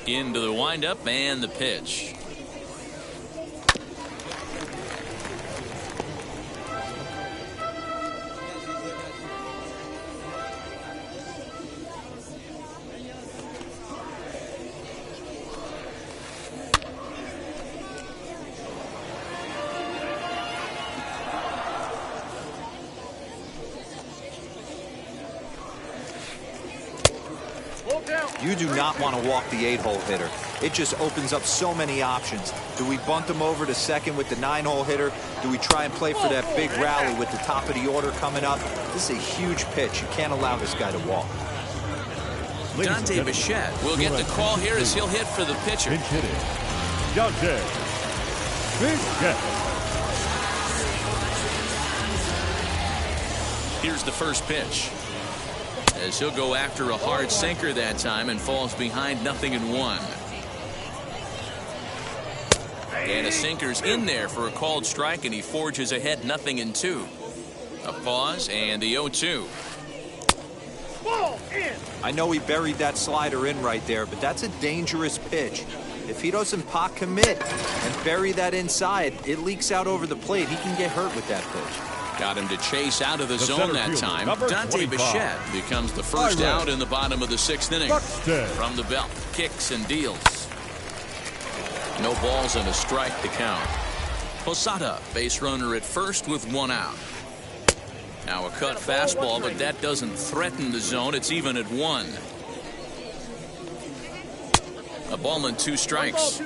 Into the windup and the pitch. You do not want to walk the 8-hole hitter. It just opens up so many options. Do we bunt him over to second with the 9-hole hitter? Do we try and play for that big rally with the top of the order coming up? This is a huge pitch. You can't allow this guy to walk. Dante Bichette will get the call here as he'll hit for the pitcher. Pinch hitting, Dante Bichette. Here's the first pitch, as he'll go after a hard sinker that time and falls behind 0-1. And a sinker's in there for a called strike, and he forges ahead 0-2. A pause and the 0-2. I know he buried that slider in right there, but that's a dangerous pitch. If he doesn't pot commit and bury that inside, it leaks out over the plate. He can get hurt with that pitch. Got him to chase out of the zone that time. Dante Bichette becomes the first out in the bottom of the 6th inning. From the belt, kicks and deals. No balls and a strike to count. Posada, base runner at first with 1 out. Now a cut fastball, but that doesn't threaten the zone. It's even at 1. A ball and 2 strikes.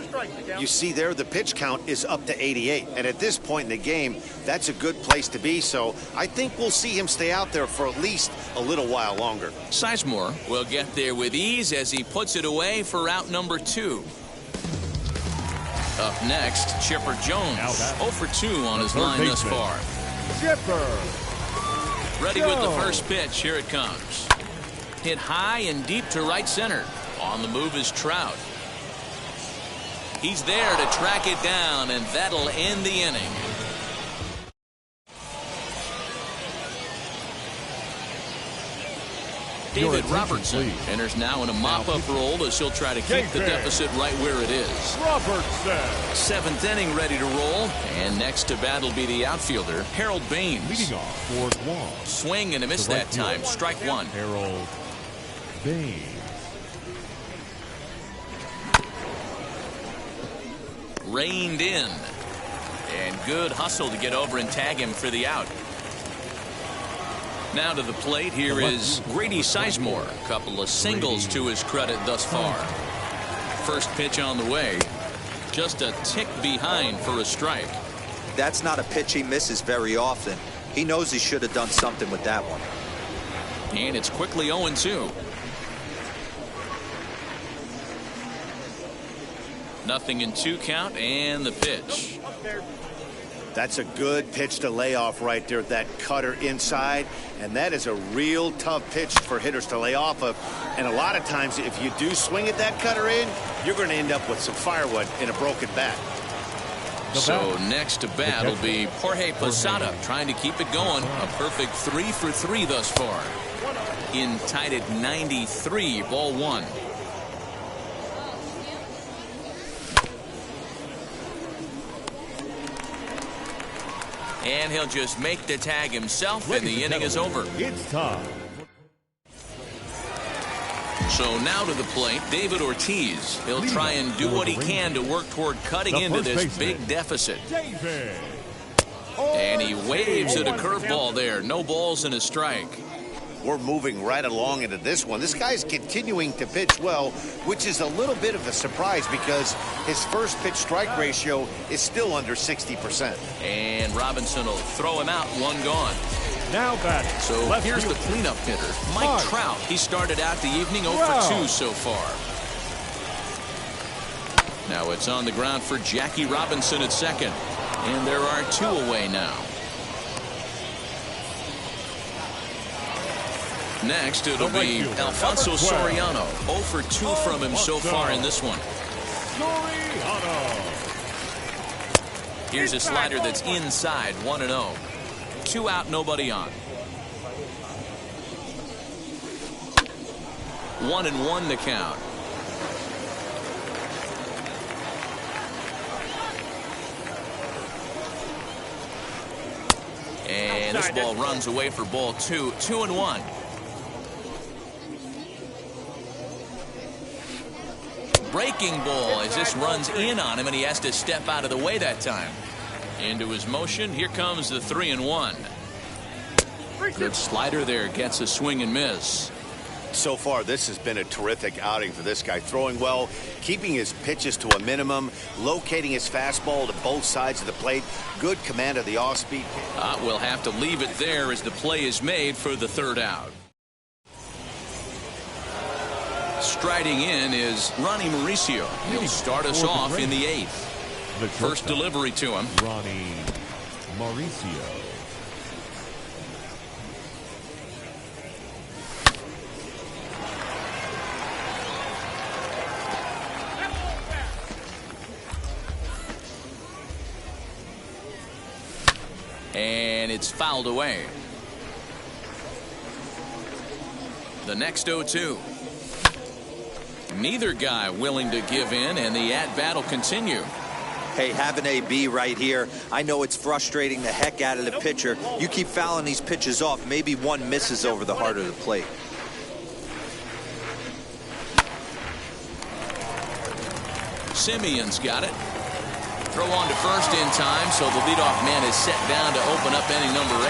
You see there, the pitch count is up to 88. And at this point in the game, that's a good place to be. So I think we'll see him stay out there for at least a little while longer. Sizemore will get there with ease as he puts it away for out number 2. Up next, Chipper Jones. 0 for 2 on his line thus far. Chipper. Ready with the first pitch. Here it comes. Hit high and deep to right center. On the move is Trout. He's there to track it down, and that'll end the inning. David Robertson enters now in a mop-up role as he'll try to keep the deficit right where it is. Robertson. 7th inning ready to roll, and next to bat will be the outfielder, Harold Baines. Leading off for Guam. Swing and a miss that time. Strike 1. Harold Baines. Reined in, and good hustle to get over and tag him for the out. Now to the plate, here is Grady Sizemore. A couple of singles to his credit thus far. First pitch on the way, just a tick behind for a strike. That's not a pitch he misses very often. He knows he should have done something with that one. And it's quickly 0-2. 0-2 count, and the pitch. That's a good pitch to lay off right there, that cutter inside, and that is a real tough pitch for hitters to lay off of. And a lot of times, if you do swing at that cutter in, you're going to end up with some firewood in a broken bat. So next to bat will be Jorge Posada, trying to keep it going. A perfect 3 for 3 thus far. In tied at 93, ball 1. And he'll just make the tag himself, and the inning is over. It's time. So now to the plate, David Ortiz. He'll try and do what he can to work toward cutting into this big deficit. And he waves at a curveball there. No balls and a strike. We're moving right along into this one. This guy's continuing to pitch well, which is a little bit of a surprise because his first pitch strike ratio is still under 60%. And Robinson will throw him out, 1 gone. Now batting. So here's the cleanup hitter, Mike Trout. He started out the evening 0 for 2 so far. Now it's on the ground for Jackie Robinson at second. And there are 2 away now. Next, it'll be Alfonso Soriano. 0 for 2 from him so far in this one. Here's a slider that's inside, 1-0. 2 out, nobody on. 1-1 to count. And this ball runs away for ball 2, 2-1. Breaking ball as this runs in on him, and he has to step out of the way that time. Into his motion. Here comes the 3-1. Good slider there. Gets a swing and miss. So far, this has been a terrific outing for this guy. Throwing well, keeping his pitches to a minimum, locating his fastball to both sides of the plate. Good command of the off-speed. We'll have to leave it there as the play is made for the 3rd out. Striding in is Ronnie Mauricio. He'll start us off in the 8th. First delivery to him. Ronnie Mauricio. And it's fouled away. The next 0-2. Neither guy willing to give in, and the at-bat will continue. Hey, have an AB right here. I know it's frustrating the heck out of the pitcher. You keep fouling these pitches off, maybe one misses over the heart of the plate. Simeon's got it. Throw on to first in time, so the leadoff man is set down to open up inning number 8.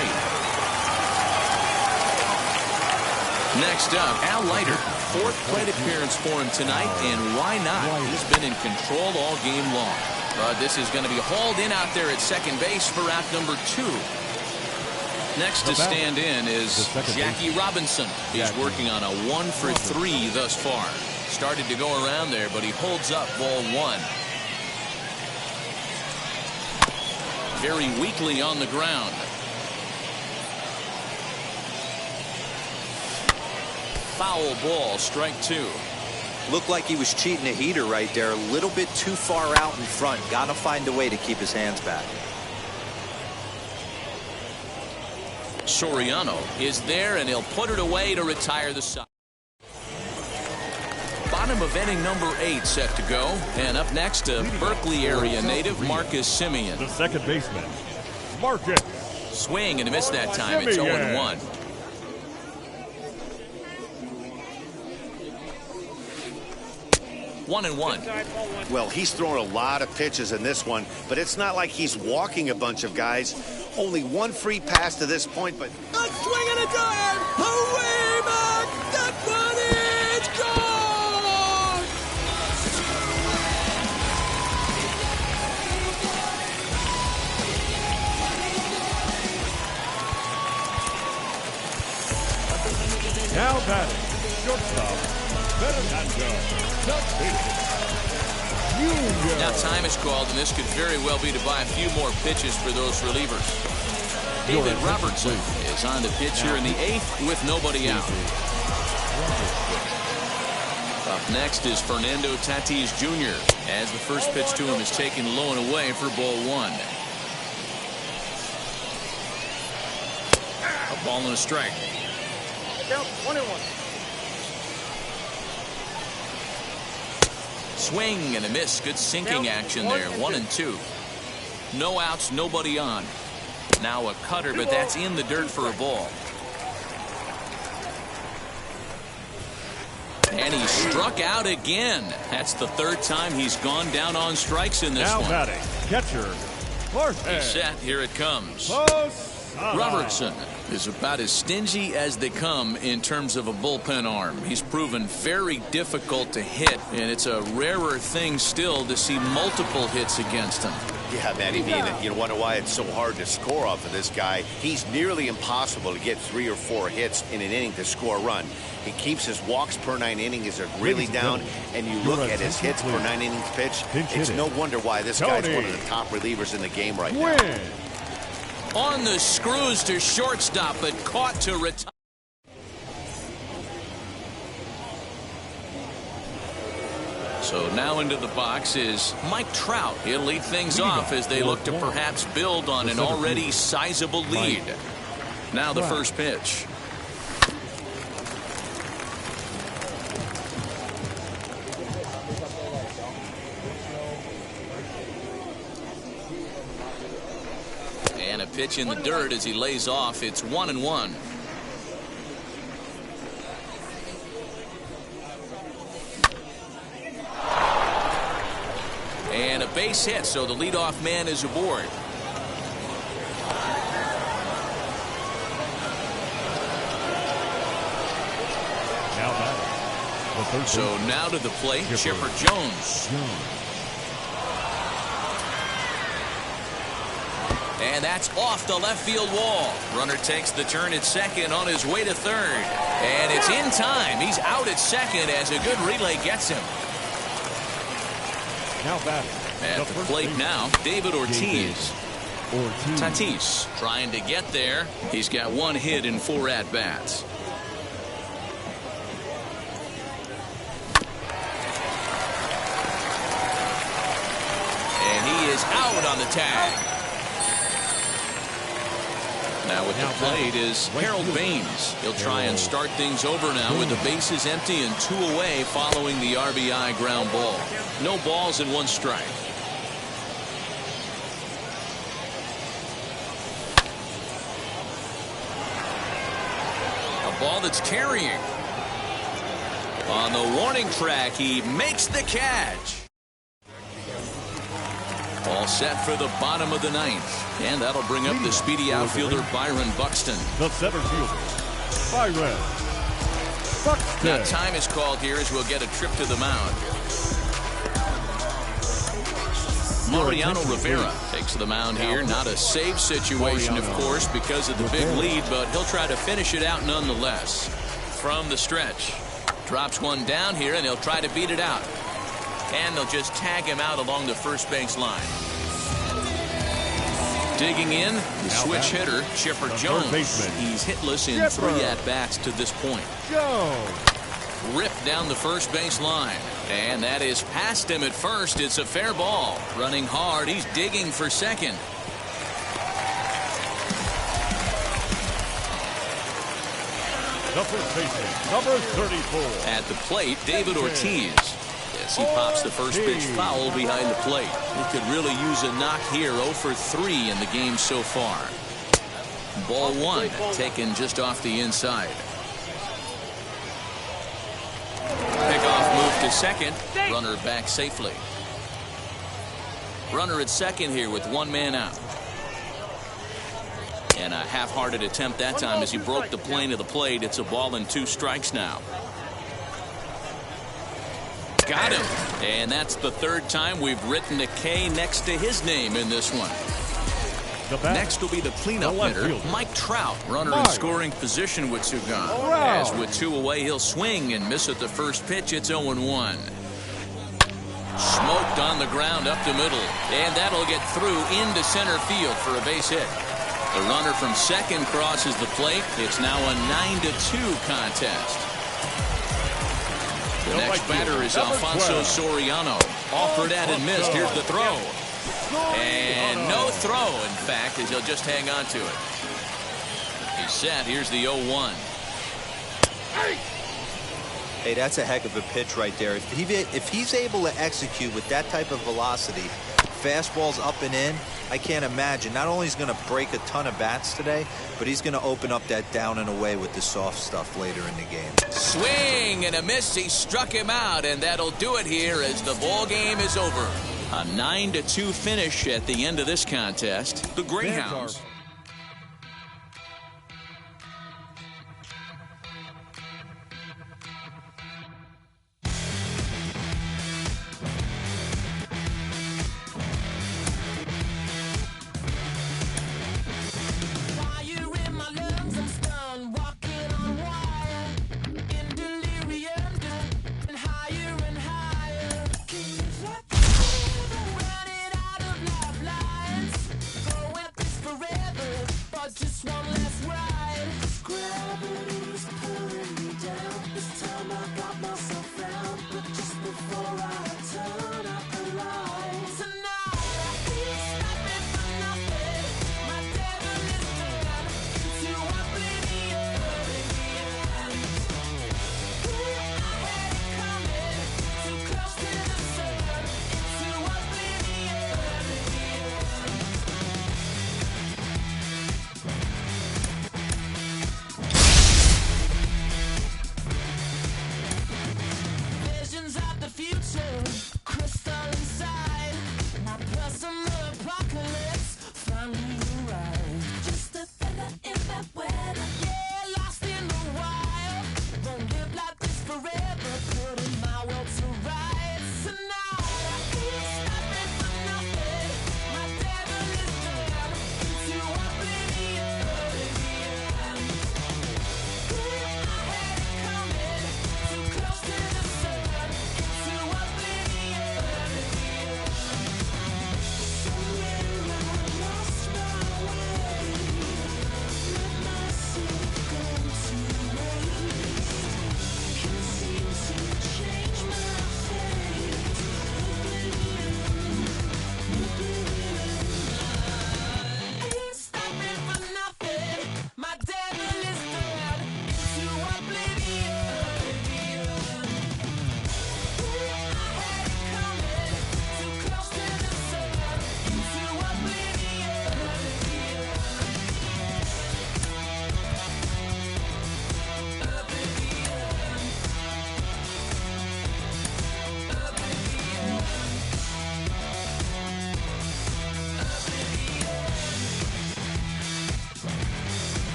Next up, Al Leiter. 4th plate appearance for him tonight, and why not? He's been in control all game long. But this is going to be hauled in out there at second base for out number 2. Next to stand in is Jackie Robinson. He's working on a 1 for 3 thus far. Started to go around there, but he holds up ball 1. Very weakly on the ground. Foul ball, strike 2. Looked like he was cheating a heater right there. A little bit too far out in front. Got to find a way to keep his hands back. Soriano is there, and he'll put it away to retire the side. Bottom of inning number 8 set to go. And up next, a Berkeley area native, Marcus Simeon. The second baseman, Marcus. Swing and a miss that time. It's 0-1. One and one. Well, he's thrown a lot of pitches in this one, but it's not like he's walking a bunch of guys. Only one free pass to this point, but a swing and a drive. Away back. That one is gone. Now batting, shortstop, Fernando. Now time is called, and this could very well be to buy a few more pitches for those relievers. David Robertson is on the pitch here in the 8th with nobody out. Up next is Fernando Tatis Jr. as the first pitch to him is taken low and away for ball 1. A ball and a strike. 1-1. Swing and a miss. Good sinking action there. 1 and 2. No outs, nobody on. Now a cutter, but that's in the dirt for a ball. And he struck out again. That's the 3rd time he's gone down on strikes in this one. Now batting, catcher, He's set. Here it comes. Robertson is about as stingy as they come in terms of a bullpen arm. He's proven very difficult to hit, and it's a rarer thing still to see multiple hits against him. yeah, Matty V, you wonder why it's so hard to score off of this guy. He's nearly impossible to get 3 or 4 hits in an inning to score a run. He keeps his walks per 9 innings are really down, and you look at his hits per 9 innings pitch. It's no wonder why this guy's one of the top relievers in the game right now. On the screws to shortstop, but caught to retire. So now into the box is Mike Trout. He'll lead things off as they look to perhaps build on an already sizable lead. Now the first pitch. pitch in the dirt as he lays off. It's 1-1. And a base hit, so the leadoff man is aboard. So now to the plate, Chipper Jones. And that's off the left field wall. Runner takes the turn at second on his way to third. And it's in time. He's out at second as a good relay gets him. Now batting. At the plate now, David Ortiz. Tatis trying to get there. He's got 1 hit in 4 at-bats. And he is out on the tag. Now with the plate is Harold Baines. He'll try and start things over now with the bases empty and 2 away following the RBI ground ball. No balls and 1 strike. A ball that's carrying. On the warning track, he makes the catch. All set for the bottom of the 9th. And that'll bring up the speedy outfielder Byron Buxton. The center fielder, Byron Buxton. Now time is called here as we'll get a trip to the mound. Mariano Rivera takes the mound here. Not a save situation, of course, because of the big lead, but he'll try to finish it out nonetheless. From the stretch. Drops 1 down here, and he'll try to beat it out. And they'll just tag him out along the first base line. Digging in, the switch hitter, Chipper Jones. He's hitless in 3 at-bats to this point. Ripped down the first base line. And that is past him at first. It's a fair ball. Running hard. He's digging for second. The first baseman, number 34. At the plate, David Ortiz. Yes, he pops the first pitch foul behind the plate. He could really use a knock here. 0 for 3 in the game so far. Ball 1 taken just off the inside. Pickoff move to second. Runner back safely. Runner at second here with 1 man out. And a half-hearted attempt that time as he broke the plane of the plate. It's a ball and 2 strikes now. Got him. And that's the 3rd time we've written a K next to his name in this one. Next will be the cleanup hitter, Mike Trout. Runner in scoring position with 2 gone. As with 2 away, he'll swing and miss at the first pitch. It's 0-1. Smoked on the ground up the middle. And that'll get through into center field for a base hit. The runner from second crosses the plate. It's now a 9-2 contest. The next batter is Alfonso Soriano. Offered at and missed. Here's the throw. And no throw, in fact, as he'll just hang on to it. He's set. Here's the 0-1. Hey, that's a heck of a pitch right there. If he's able to execute with that type of velocity, fastballs up and in, I can't imagine. Not only is he going to break a ton of bats today, but he's going to open up that down and away with the soft stuff later in the game. Swing and a miss. He struck him out, and that'll do it here as the ball game is over. A 9-2 finish at the end of this contest. The Greyhounds. Forever.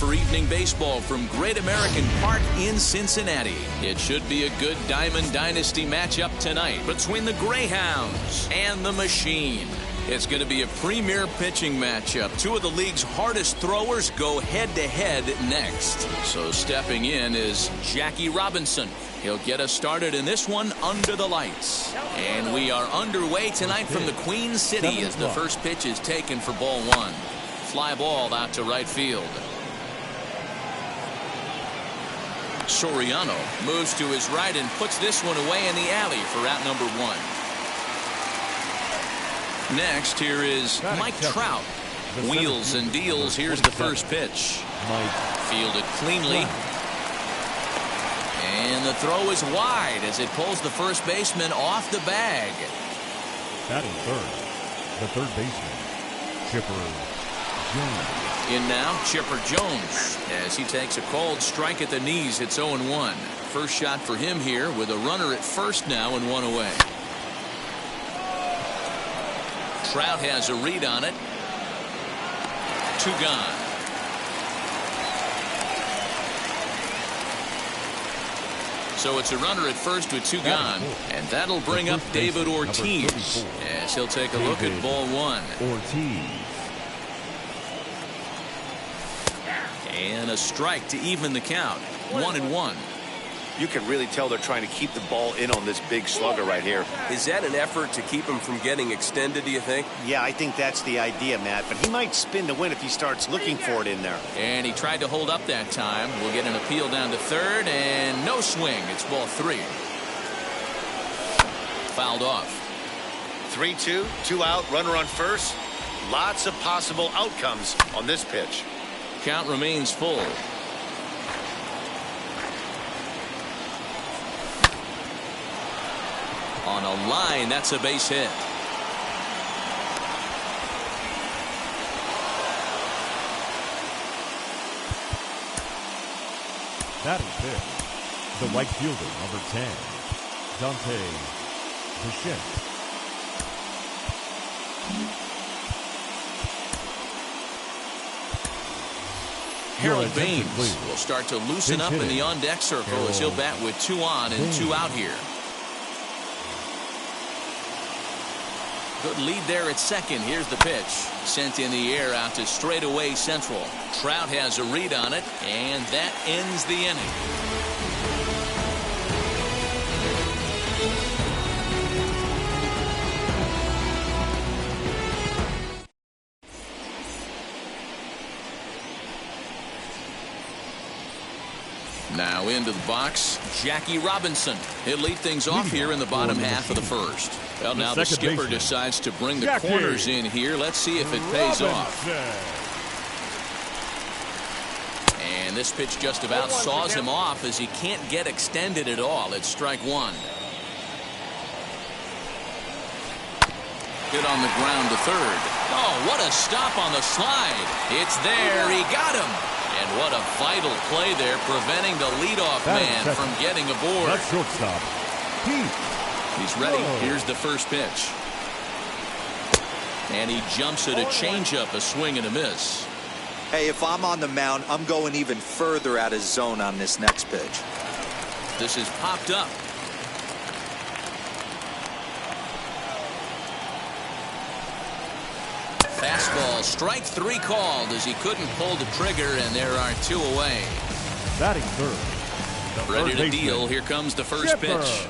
for evening baseball from Great American Park in Cincinnati. It should be a good Diamond Dynasty matchup tonight between the Greyhounds and the Machine. It's going to be a premier pitching matchup. Two of the league's hardest throwers go head-to-head next. So stepping in is Jackie Robinson. He'll get us started in this one under the lights. And we are underway tonight from the Queen City as the first pitch is taken for ball one. Fly ball out to right field. Soriano moves to his right and puts this one away in the alley for out number one. Next, here is Mike Trout. Wheels and deals. Here's the first pitch. Fielded cleanly. And the throw is wide as it pulls the first baseman off the bag. Batting third, the third baseman, Chipper Jones. In now, Chipper Jones, as he takes a cold strike at the knees. It's 0-1. First shot for him here with a runner at first now and one away. Trout has a read on it. Two gone. So it's a runner at first with two gone, and that'll bring up David Ortiz as he'll take a look at ball one. And a strike to even the count. 1-1. You can really tell they're trying to keep the ball in on this big slugger right here. Is that an effort to keep him from getting extended, do you think? Yeah, I think that's the idea, Matt. But he might spin to win if he starts looking for it in there. And he tried to hold up that time. We'll get an appeal down to third, and no swing. It's ball three. Fouled off. 3-2, 2 out, runner on first. Lots of possible outcomes on this pitch. Count remains full. On a line, that's a base hit. Batting fifth, the right fielder, number 10, Bichette. Harold Baines will start to loosen up in the on-deck circle as he'll bat with 2 on and 2 out here. Good lead there at second. Here's the pitch. Sent in the air out to straightaway central. Trout has a read on it, and that ends the inning. Now into the box, Jackie Robinson. He'll lead things off here in the bottom half of the first. Well, now the skipper decides to bring the corners in here. Let's see if it pays off. And this pitch just about saws him off as he can't get extended at all. It's strike one. Hit on the ground to third. Oh, what a stop on the slide. It's there. He got him. And what a vital play there, preventing the leadoff man from getting aboard. That's shortstop. He's ready. Here's the first pitch. And he jumps at a changeup, a swing and a miss. Hey, if I'm on the mound, I'm going even further out of zone on this next pitch. This is popped up. Fastball, strike three called as he couldn't pull the trigger, and there are 2 away. Batting third. Ready to deal. Here comes the first pitch.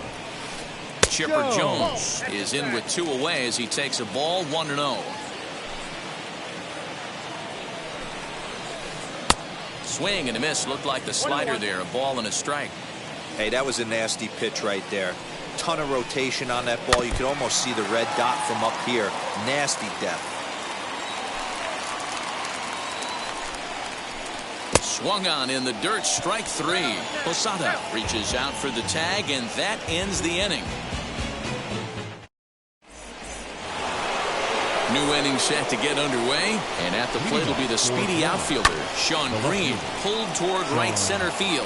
Chipper Jones is in with 2 away as he takes a ball 1-0. Swing and a miss. Looked like the slider there. A ball and a strike. Hey, that was a nasty pitch right there. Ton of rotation on that ball. You could almost see the red dot from up here. Nasty depth. Swung on in the dirt, strike 3. Posada reaches out for the tag, and that ends the inning. New inning set to get underway, and at the plate will be the speedy outfielder, Sean Green, pulled toward right center field.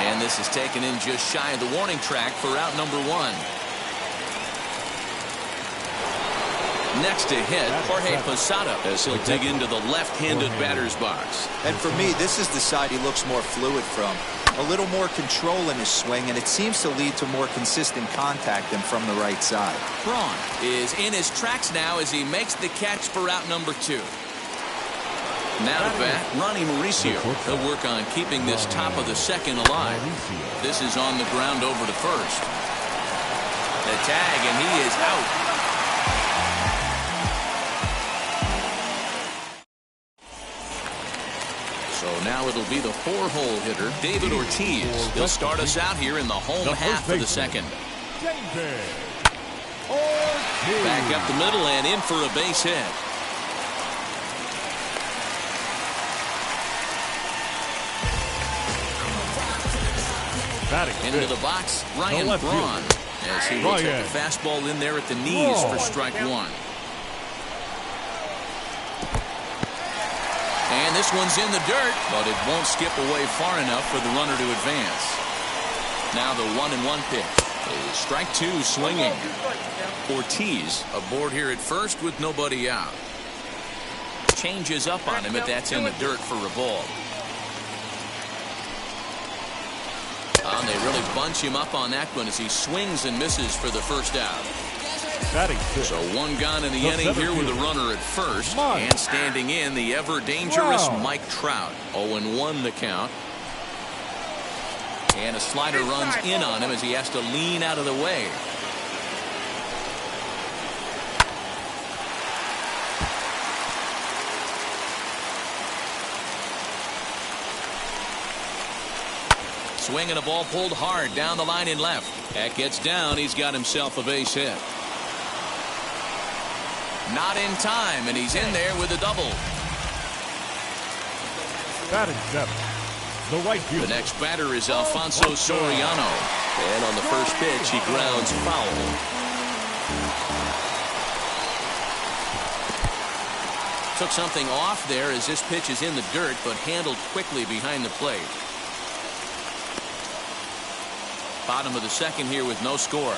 And this is taken in just shy of the warning track for out number 1. Next to hit, Jorge Posada, as he'll dig into the left-handed batter's box. And for me, this is the side he looks more fluid from. A little more control in his swing, and it seems to lead to more consistent contact than from the right side. Braun is in his tracks now as he makes the catch for out number 2. Now to bat, Ronnie Mauricio. He'll work on keeping this top of the second alive. This is on the ground over to first. The tag, and he is out. So now it'll be the 4-hole hitter, David Ortiz. He'll start us out here in the home half of the second. Back up the middle and in for a base hit. Into the box, Ryan Braun, as he will take a fastball in there at the knees for strike 1. And this one's in the dirt, but it won't skip away far enough for the runner to advance. Now the 1-1 pitch is strike 2 swinging. Ortiz aboard here at first with nobody out. Changes up on him, but that's in the dirt for a ball. And they really bunch him up on that one as he swings and misses for the first out. So one gone in the inning here with a runner at first. And standing in, the ever-dangerous Mike Trout. 0-1 the count. And a slider runs in on him as he has to lean out of the way. Swing and a ball pulled hard down the line in left. That gets down. He's got himself a base hit. Not in time, and he's in there with a double. Batting 7. The right fielder. The next batter is Alfonso Soriano. And on the first pitch, he grounds foul. Took something off there as this pitch is in the dirt, but handled quickly behind the plate. Bottom of the second here with no score.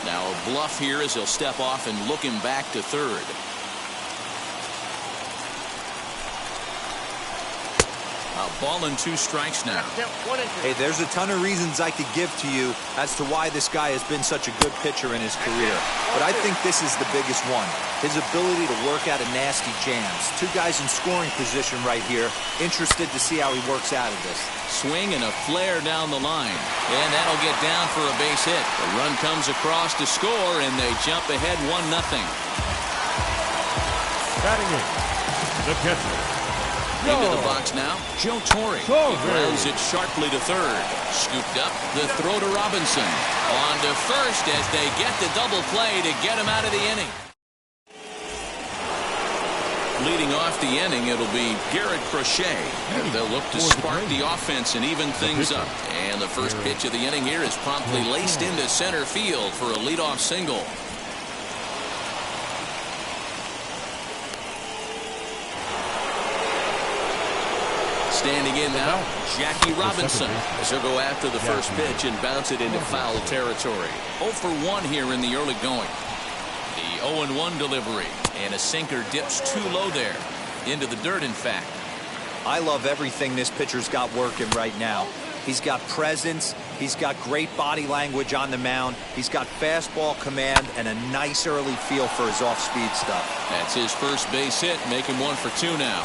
Now a bluff here as he'll step off and look him back to third. A ball and 2 strikes now. Hey, there's a ton of reasons I could give to you as to why this guy has been such a good pitcher in his career. But I think this is the biggest one. His ability to work out of nasty jams. 2 guys in scoring position right here. Interested to see how he works out of this. Swing and a flare down the line. And that'll get down for a base hit. The run comes across to score, and they jump ahead 1-0. Batting in, the catcher. Into the box now, Joe Torre. He grounds it sharply to third. Scooped up, the throw to Robinson. On to first as they get the double play to get him out of the inning. Leading off the inning, it'll be Garrett Crochet. And they'll look to spark the offense and even things up. And the first pitch of the inning here is promptly laced into center field for a leadoff single. Standing in now, Jackie Robinson, as he'll go after the first pitch and bounce it into foul territory. 0 for 1 here in the early going. The 0-1 delivery, and a sinker dips too low there. Into the dirt, in fact. I love everything this pitcher's got working right now. He's got presence. He's got great body language on the mound. He's got fastball command and a nice early feel for his off-speed stuff. That's his first base hit, making 1 for 2 now.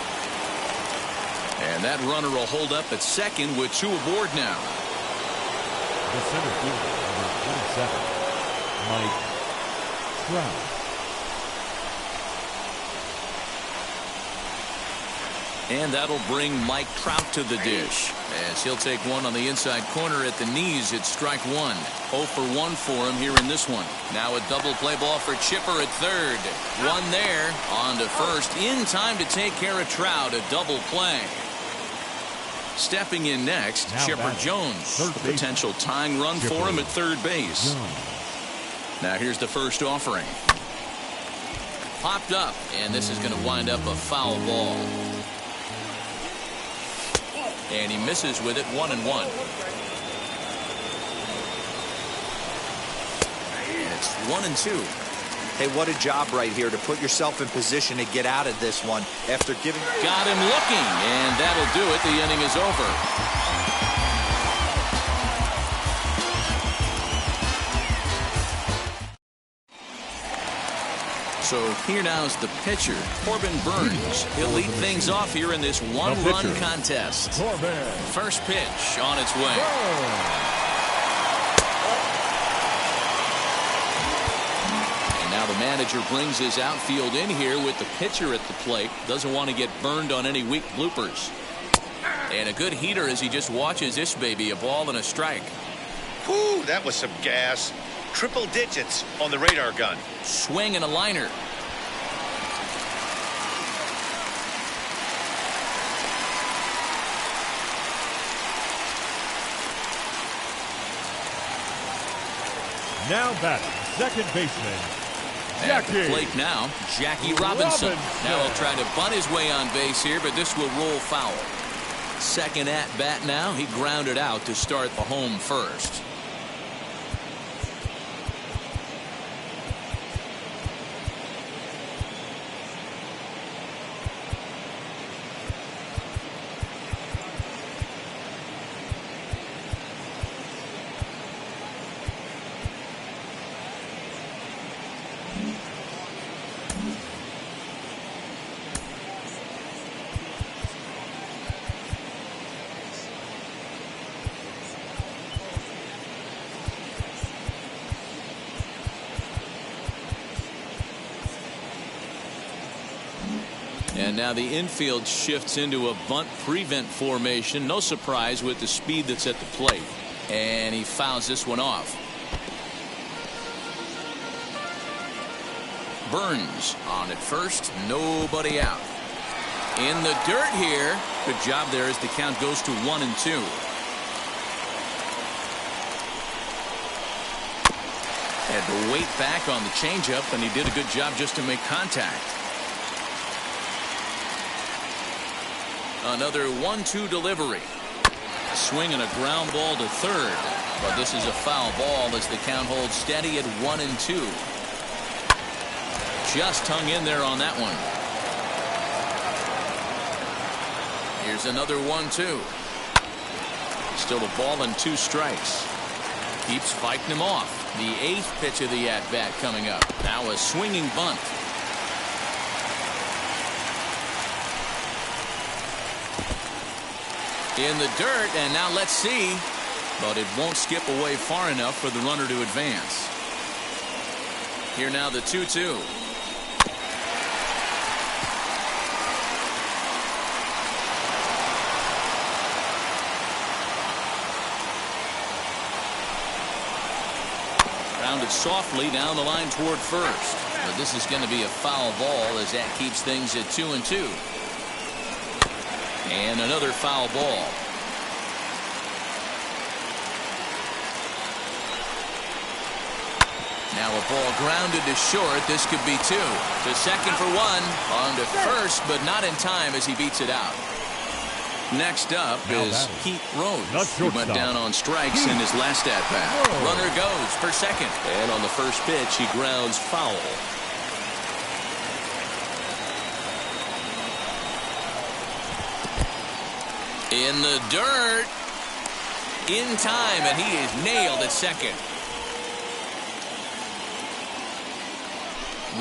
And that runner will hold up at second with 2 aboard now. The center fielder, number 27, Mike Trout. And that'll bring Mike Trout to the dish as he'll take one on the inside corner at the knees. It's strike 1. 0 for 1 for him here in this one. Now a double play ball for Chipper at third. One there, on to first, in time to take care of Trout. A double play. Stepping in next, now Chipper Jones. A potential tying run Chipper for him at third base. Now here's the first offering. Popped up, and this is going to wind up a foul ball. And he misses with it, 1-1. It's 1-2. Hey, what a job right here to put yourself in position to get out of this one after giving. Got him looking, and that'll do it. The inning is over. So here now's the pitcher, Corbin Burns. He'll lead things off here in this one-run contest. First pitch on its way. And now the manager brings his outfield in here with the pitcher at the plate. Doesn't want to get burned on any weak bloopers. And a good heater as he just watches this baby, a ball and a strike. Whew, that was some gas. Triple digits on the radar gun. Swing and a liner. Now batting, second baseman, At the plate now, Jackie Robinson. Now he'll try to bunt his way on base here, but this will roll foul. Second at bat now. He grounded out to start the home first. And now the infield shifts into a bunt prevent formation. No surprise with the speed that's at the plate. And he fouls this one off. Burns on at first. Nobody out. In the dirt here. Good job there as the count goes to 1-2. Had to wait back on the changeup, and he did a good job just to make contact. Another 1-2 delivery. A swing and a ground ball to third. But this is a foul ball as the count holds steady at 1-2. Just hung in there on that one. Here's another 1-2. Still a ball and 2 strikes. Keeps fighting him off. The 8th pitch of the at-bat coming up. Now a swinging bunt. In the dirt, and now let's see. But it won't skip away far enough for the runner to advance. Here now the 2-2. Rounded softly down the line toward first. But this is going to be a foul ball as that keeps things at 2-2. And another foul ball. Now a ball grounded to short. This could be 2. To second for 1. On to first, but not in time as he beats it out. Next up is Pete Rose, who went down on strikes in his last at-bat. Runner goes for second. And on the first pitch, he grounds foul. In the dirt. In time, and he is nailed at second.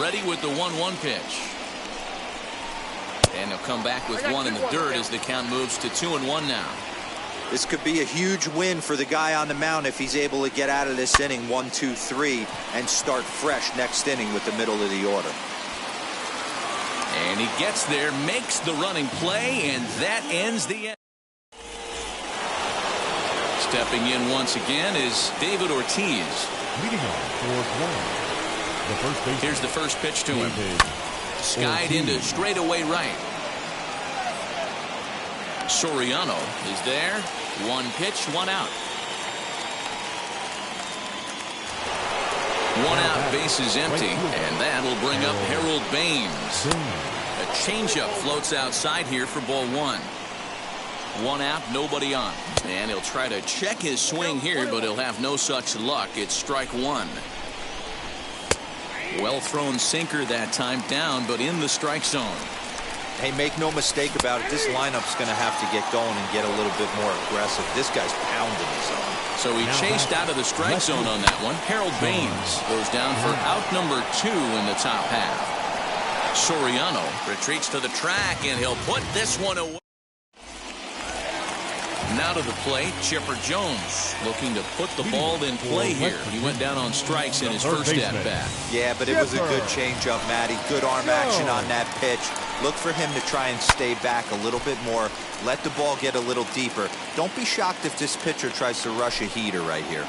Ready with the 1-1 pitch. And he'll come back with one in the dirt as the count moves to 2-1 now. This could be a huge win for the guy on the mound if he's able to get out of this inning 1, 2, 3 and start fresh next inning with the middle of the order. And he gets there, makes the running play, and that ends the end. Stepping in once again is David Ortiz. Leading off for 1. Here's the first pitch to him. Skied into straightaway right. Soriano is there. 1 pitch, 1 out. 1 out, base is empty, and that'll bring up Harold Baines. A changeup floats outside here for ball 1. 1 out, nobody on. And he'll try to check his swing here, but he'll have no such luck. It's strike 1. Well thrown sinker that time, down but in the strike zone. Hey, make no mistake about it, this lineup's going to have to get going and get a little bit more aggressive. This guy's pounding his zone. So he chased out of the strike zone on that one. Harold Baines goes down for out number 2 in the top half. Soriano retreats to the track, and he'll put this one away. Now to the plate, Chipper Jones looking to put the ball in play here. He went down on strikes in his first at-bat. Yeah, but it was a good changeup, Matty. Good arm action on that pitch. Look for him to try and stay back a little bit more. Let the ball get a little deeper. Don't be shocked if this pitcher tries to rush a heater right here.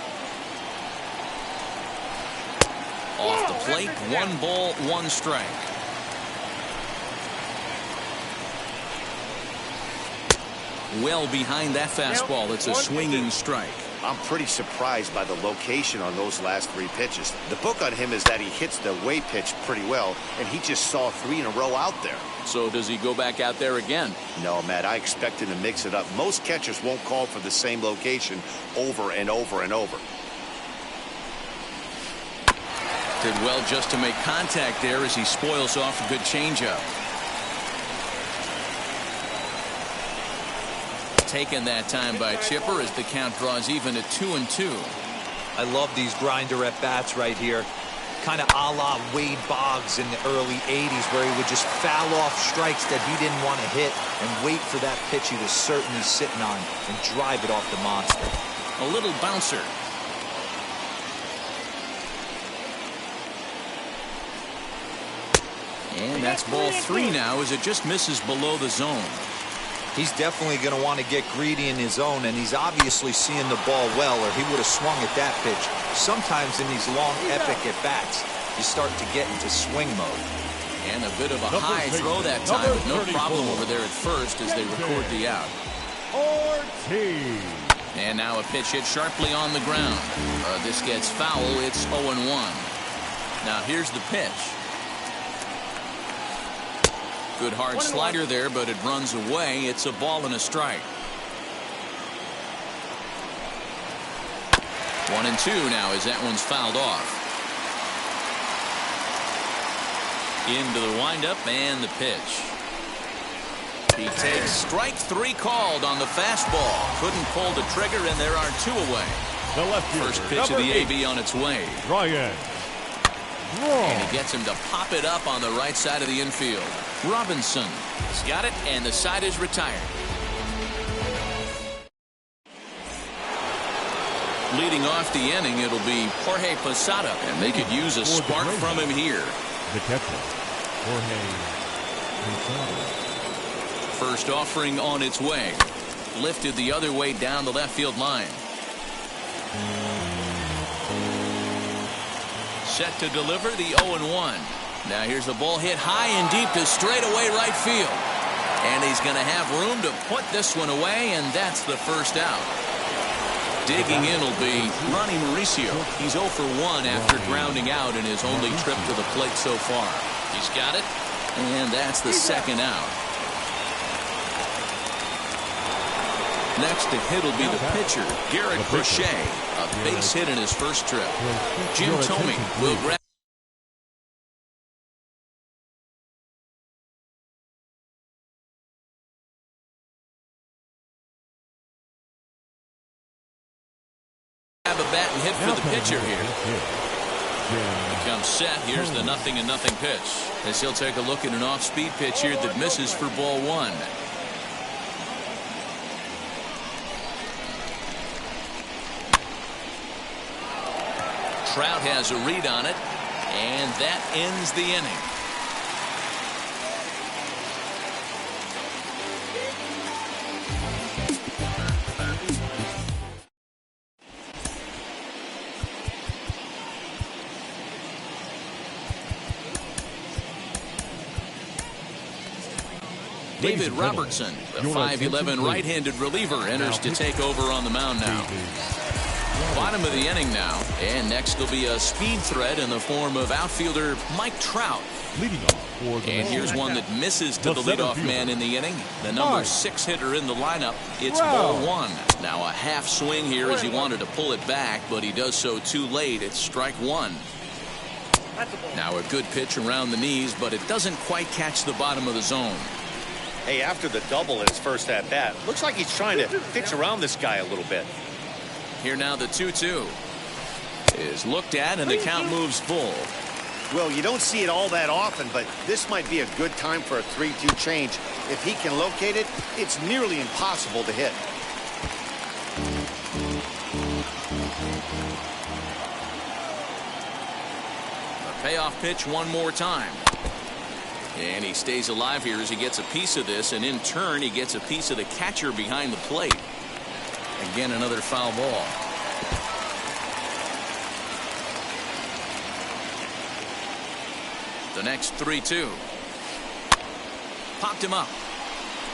Off the plate, 1 ball, 1 strike. Well behind that fastball. It's a swinging strike. I'm pretty surprised by the location on those last 3 pitches. The book on him is that he hits the way pitch pretty well, and he just saw 3 in a row out there. So does he go back out there again? No, Matt, I expect him to mix it up. Most catchers won't call for the same location over and over and over. Did well just to make contact there as he spoils off a good changeup. Taken that time by Chipper as the count draws even at 2-2. I love these grinder at bats right here. Kind of a la Wade Boggs in the early 80s, where he would just foul off strikes that he didn't want to hit and wait for that pitch he was certainly sitting on and drive it off the monster. A little bouncer. And that's ball 3 now as it just misses below the zone. He's definitely going to want to get greedy in his zone, and he's obviously seeing the ball well, or he would have swung at that pitch. Sometimes in these long, epic at-bats, you start to get into swing mode. And a bit of a high throw that time, but no problem over there at first as they record the out. And now a pitch hit sharply on the ground. This gets foul. It's 0-1. Now here's the pitch. Good hard slider there, but it runs away. It's a ball and a strike. 1-2 now as that one's fouled off. Into the windup and the pitch. He takes strike 3 called on the fastball. Couldn't pull the trigger, and there are 2 away. The left First pitch of the AB on its way. Ryan. And he gets him to pop it up on the right side of the infield. Robinson has got it, and the side is retired. Leading off the inning, it'll be Jorge Posada, and they could use a spark from him here. The catcher, Jorge Posada. First offering on its way. Lifted the other way down the left field line. Set to deliver the 0-1. Now here's the ball hit high and deep to straightaway right field. And he's going to have room to put this one away, and that's the first out. Digging in will be Ronnie Mauricio. He's 0 for 1 after grounding out in his only trip to the plate so far. He's got it, and that's the second out. Next to hit will be the pitcher, Garrett Crochet, a base hit in his first trip. Jim Thome will grab a bat and hit for the pitcher here. Becomes set. Here's the 0-0 pitch. As he'll take a look at an off-speed pitch here that misses for ball 1. Trout has a read on it, and that ends the inning. David Robertson, the 5'11" right-handed reliever, enters to take over on the mound now. Bottom of the inning now, and next will be a speed threat in the form of outfielder Mike Trout. And here's one that misses to the leadoff man in the inning. The number 6 hitter in the lineup. It's ball 1. Now a half swing here as he wanted to pull it back, but he does so too late. It's strike 1. That's a ball. Now a good pitch around the knees, but it doesn't quite catch the bottom of the zone. Hey, after the double in his first at-bat, looks like he's trying to pitch around this guy a little bit. Here now the 2-2 is looked at, and the count moves full. Well, you don't see it all that often, but this might be a good time for a 3-2 change. If he can locate it, it's nearly impossible to hit. A payoff pitch one more time. And he stays alive here as he gets a piece of this, and in turn he gets a piece of the catcher behind the plate. Again, another foul ball. The next 3-2. Popped him up.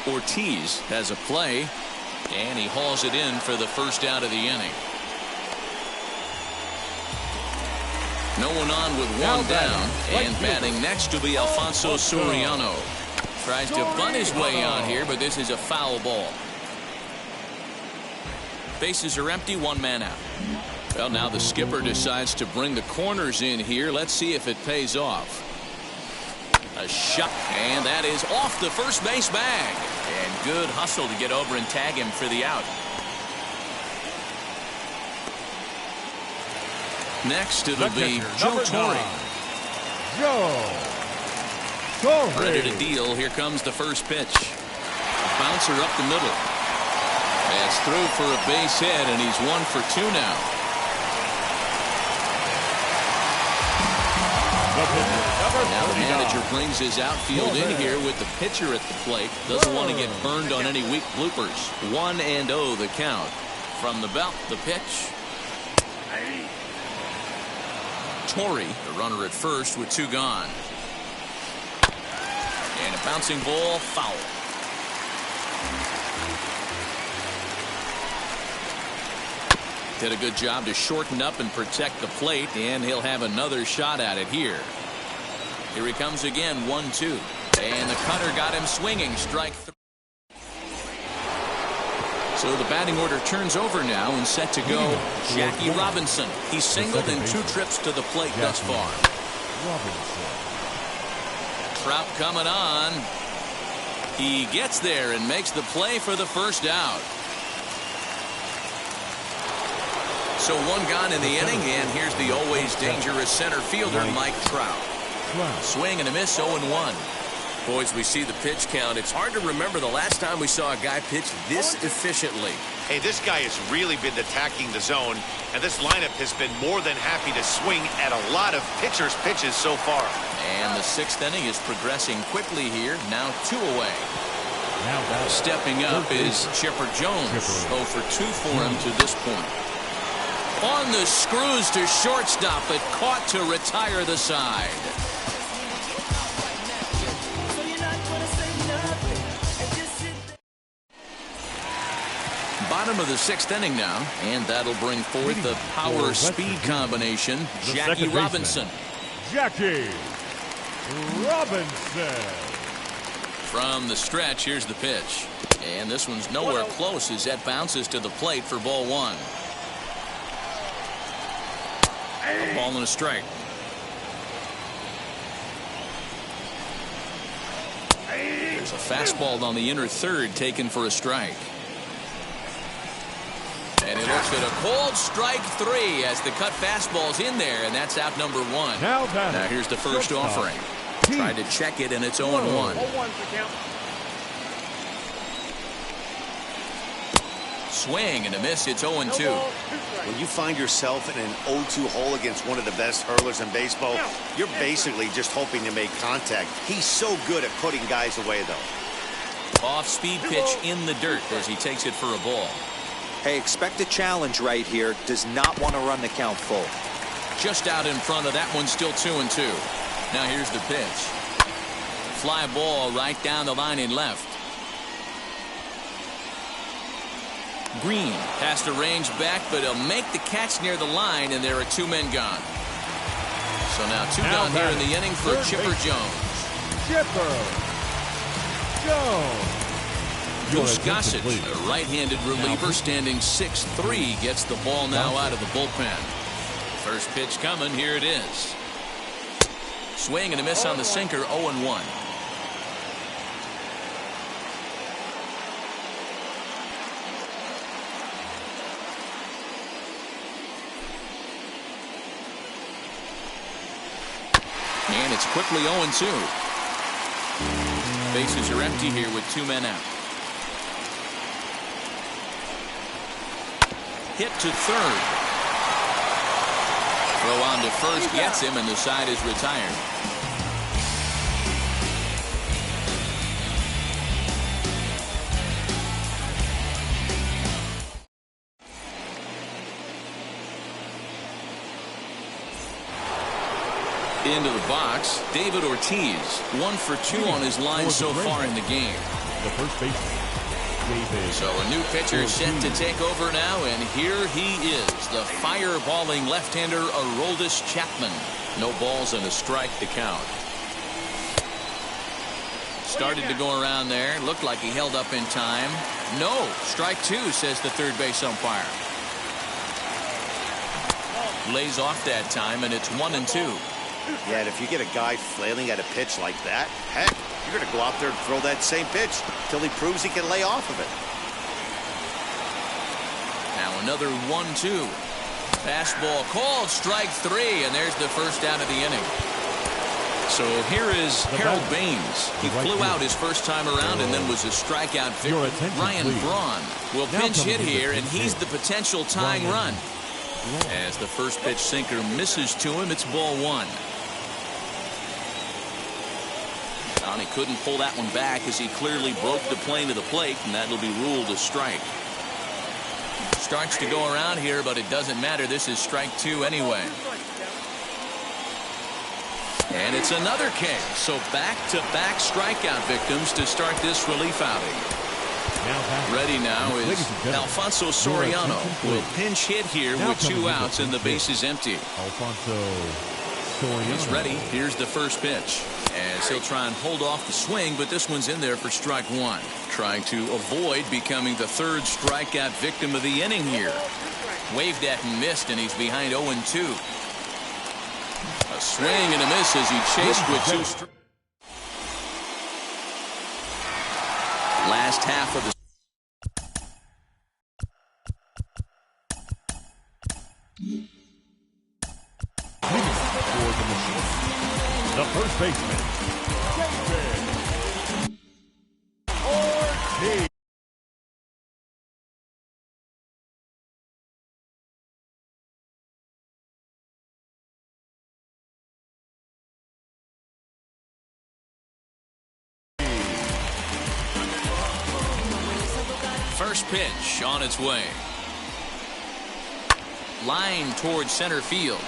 Ortiz has a play, and he hauls it in for the first out of the inning. No one on with one down, and batting next to be Alfonso Soriano. Tries to bunt his way on here, but this is a foul ball. Bases are empty, one man out. Well, now the skipper decides to bring the corners in here. Let's see if it pays off. A shot, and that is off the first base bag. And good hustle to get over and tag him for the out. Next, it'll be Joe Torre. Ready to deal. Here comes the first pitch. Bouncer up the middle. That's through for a base hit, and he's 1 for 2 now. Now the manager brings his outfield in here with the pitcher at the plate. Doesn't want to get burned on any weak bloopers. 1-0 the count. From the belt, the pitch. Torre, the runner at first with 2 gone. And a bouncing ball, foul. Did a good job to shorten up and protect the plate, and he'll have another shot at it here. Here he comes again, 1-2. And the cutter got him swinging, strike 3. So the batting order turns over now and set to go Jackie Robinson. He's singled in 2 trips to the plate thus far. Trout coming on. He gets there and makes the play for the first out. So 1 gone in the inning, and here's the always dangerous center fielder, Mike Trout. Swing and a miss, 0-1. Boys, we see the pitch count. It's hard to remember the last time we saw a guy pitch this efficiently. Hey, this guy has really been attacking the zone, and this lineup has been more than happy to swing at a lot of pitchers' pitches so far. And the 6th inning is progressing quickly here. Now 2 away. Stepping up is Chipper Jones. 0 for 2 for him to this point. On the screws to shortstop, but caught to retire the side. Bottom of the 6th inning now, and that'll bring forth the power-speed combination, Jackie Robinson. Jackie Robinson. From the stretch, here's the pitch. And this one's nowhere close as that bounces to the plate for ball 1. A ball and a strike. There's a fastball on the inner third taken for a strike. And he looks at a cold strike 3 as the cut fastball's in there, and that's out number 1. Now here's the first offering. Tried to check it, and it's 0-1. Swing and a miss. It's 0-2. When you find yourself in an 0-2 hole against one of the best hurlers in baseball, you're basically just hoping to make contact. He's so good at putting guys away, though. Off-speed pitch in the dirt as he takes it for a ball. Hey, expect a challenge right here. Does not want to run the count full. Just out in front of that one, still 2-2. Now here's the pitch. Fly ball right down the line in left. Green has to range back, but he'll make the catch near the line, and there are 2 men gone. So now 2 gone here in the inning for Chipper Jones. Chipper Jones. Goose Gossett, a right-handed reliever, standing 6'3", gets the ball now out of the bullpen. First pitch coming. Here it is. Swing and a miss on the sinker, 0-1. And it's quickly 0-2. Bases are empty here with 2 men out. Hit to third. Throw on to first gets him, and the side is retired. Into the box, David Ortiz, 1 for 2 on his line so far in the game. The first baseman, David. So a new pitcher set to take over now, and here he is, the fireballing left-hander Aroldis Chapman. No balls and a strike to count. Started to go around there. Looked like he held up in time. No, strike 2, says the third base umpire. Lays off that time, and it's 1-2. Yeah, and if you get a guy flailing at a pitch like that, heck, you're going to go out there and throw that same pitch till he proves he can lay off of it. Now another 1-2. Fastball called, strike 3, and there's the first out of the inning. So here is Harold Baines. He flew out his first time around and then was a strikeout victim. Ryan Braun will pinch hit here, and he's the potential tying run. As the first pitch sinker misses to him, it's ball 1. He couldn't pull that one back as he clearly broke the plane to the plate, and that'll be ruled a strike. Starts to go around here, but it doesn't matter. This is strike 2 anyway. And it's another K. So back-to-back strikeout victims to start this relief outing. Ready now is Alfonso Soriano. Will pinch hit here with 2 outs and the base is empty. Alfonso Soriano. He's ready. Here's the first pitch. As he'll try and hold off the swing, but this one's in there for strike 1. Trying to avoid becoming the third strikeout victim of the inning here. Waved at and missed, and he's behind 0-2. A swing and a miss as he chased with 2 strikes. Last half of the first baseman, David Ortiz. First pitch on its way. Line towards center field.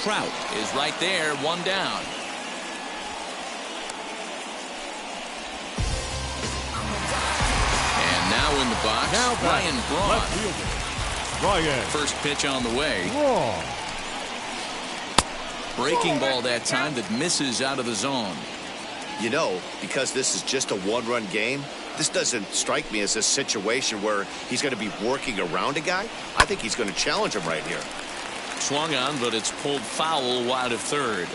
Trout is right there, 1 down. Now in the box, Ryan Braun. First pitch on the way. Breaking ball that time that misses out of the zone. You know, because this is just a 1-run game, this doesn't strike me as a situation where he's going to be working around a guy. I think he's going to challenge him right here. Swung on, but it's pulled foul wide of third.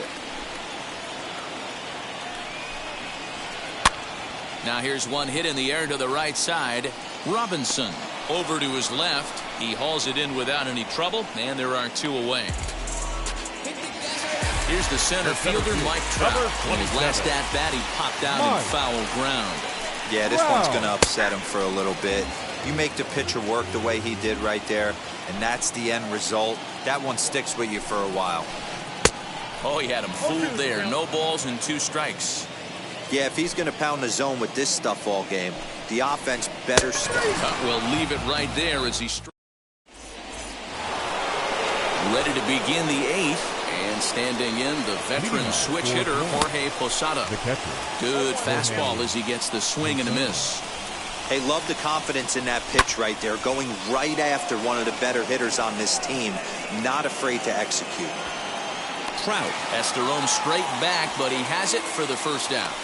Now here's one hit in the air to the right side. Robinson over to his left. He hauls it in without any trouble, and there are 2 away. Here's the center fielder, Mike Trout. On his last at-bat, he popped out in foul ground. Yeah, this one's going to upset him for a little bit. You make the pitcher work the way he did right there, and that's the end result. That one sticks with you for a while. Oh, he had him fooled there. No balls and 2 strikes. Yeah, if he's going to pound the zone with this stuff all game, the offense better stay. Will leave it right there as he ready to begin the 8th. And standing in, the veteran switch hitter, Jorge Posada. Good fastball as he gets the swing and a miss. Hey, love the confidence in that pitch right there, going right after one of the better hitters on this team, not afraid to execute. Trout has to roam straight back, but he has it for the first out.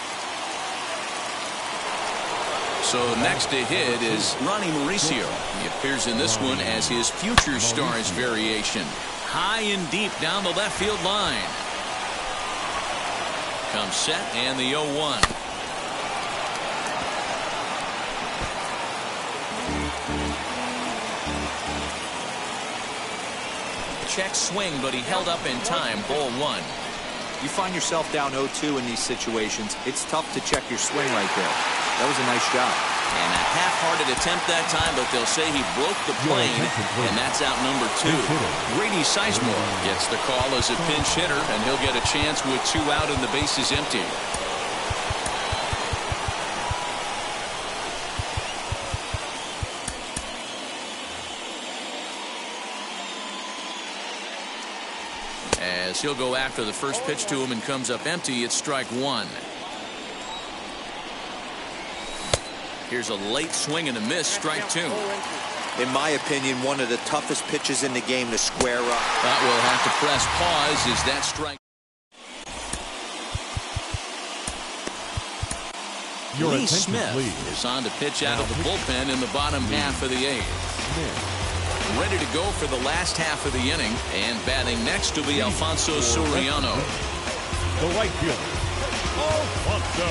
So next to hit is Ronnie Mauricio. He appears in this one as his future stars variation. High and deep down the left field line. comes set, and the 0-1. Check swing, but he held up in time. Ball 1. You find yourself down 0-2 in these situations. It's tough to check your swing right there. That was a nice job. And a half-hearted attempt that time, but they'll say he broke the plane, and that's out number 2. Grady Sizemore gets the call as a pinch hitter, and he'll get a chance with 2 out and the bases empty. As he'll go after the first pitch to him and comes up empty, it's strike 1. Here's a late swing and a miss, strike 2. In my opinion, one of the toughest pitches in the game to square up. But we'll have to press pause as that strike. Lee Smith is on to pitch out of the bullpen in the bottom half of the 8th. Ready to go for the last half of the inning, and batting next will be Alfonso Soriano. The right fielder, Alfonso.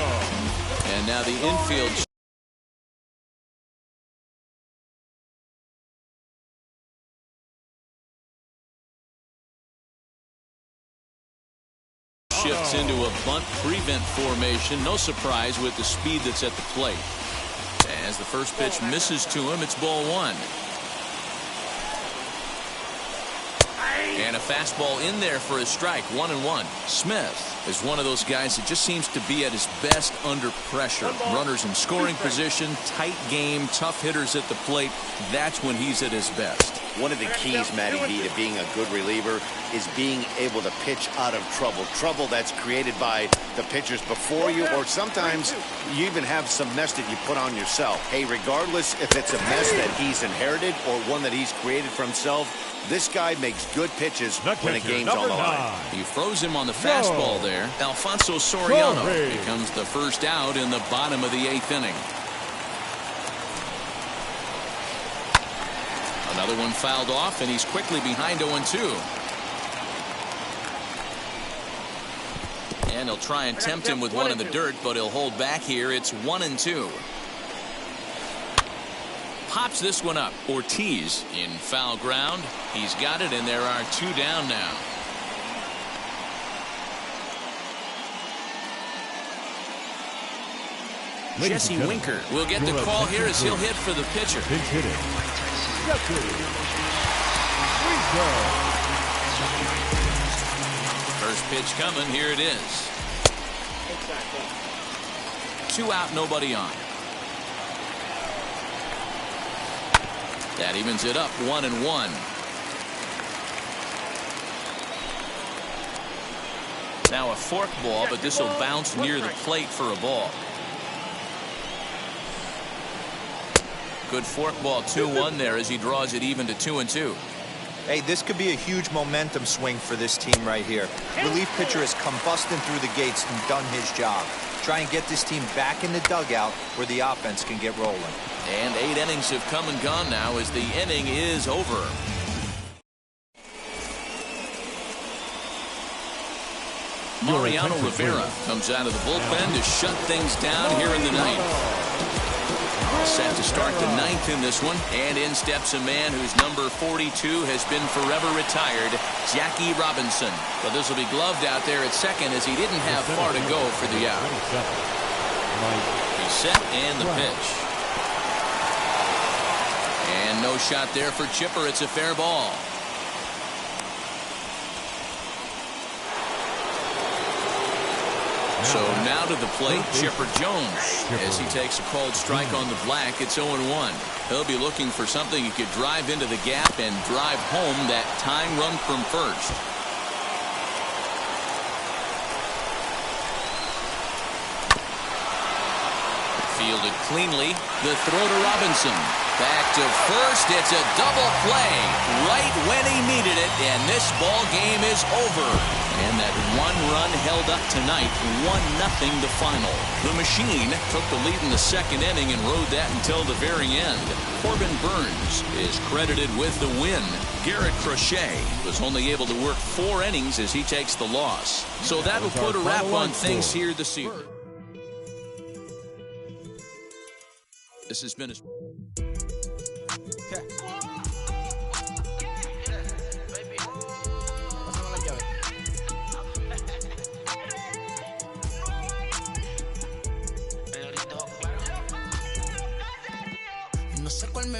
And now the infield shifts into a bunt prevent formation. No surprise with the speed that's at the plate. As the first pitch misses to him, it's ball 1. And a fastball in there for a strike. 1-1. Smith is one of those guys that just seems to be at his best under pressure. Runners in scoring position, tight game, tough hitters at the plate. That's when he's at his best. One of the keys, Matty V, to being a good reliever is being able to pitch out of trouble. Trouble that's created by the pitchers before you, or sometimes you even have some mess that you put on yourself. Hey, regardless if it's a mess that he's inherited or one that he's created for himself, this guy makes good pitches when the game's on the line. You froze him on the fastball there. Alfonso Soriano becomes the first out in the bottom of the 8th inning. Another one fouled off, and he's quickly behind 0-2. And he'll try and tempt him with one in the dirt, but he'll hold back here. It's 1-2. Pops this one up. Ortiz in foul ground. He's got it, and there are 2 down now. Jesse Winker will get the call here as he'll hit for the pitcher. Pinch hitting. First pitch coming. Here it is. 2 out, nobody on. That evens it up. 1-1. Now a fork ball, but this will bounce near the plate for a ball. Good fork ball. 2-1 there as he draws it even to 2-2. Hey, this could be a huge momentum swing for this team right here. Relief pitcher has come busting through the gates and done his job. Try and get this team back in the dugout where the offense can get rolling. And 8 innings have come and gone now as the inning is over. Mariano Rivera comes out of the bullpen to shut things down here in the 9th. Set to start the 9th in this one, and in steps a man whose number 42 has been forever retired, Jackie Robinson. But this will be gloved out there at second as he didn't have far to go for the out. He's set and the pitch. And no shot there for Chipper. It's a fair ball. So now to the plate, Chipper Jones, as he takes a called strike on the black. It's 0-1. He'll be looking for something he could drive into the gap and drive home that tying run from first. Fielded cleanly. The throw to Robinson. Back to first. It's a double play right when he needed it, and this ball game is over. And that one run held up tonight, 1-0 the final. The Machine took the lead in the second inning and rode that until the very end. Corbin Burns is credited with the win. Garrett Crochet was only able to work 4 innings as he takes the loss. So that'll put a wrap on things here this evening. This has been a... No sé cuál me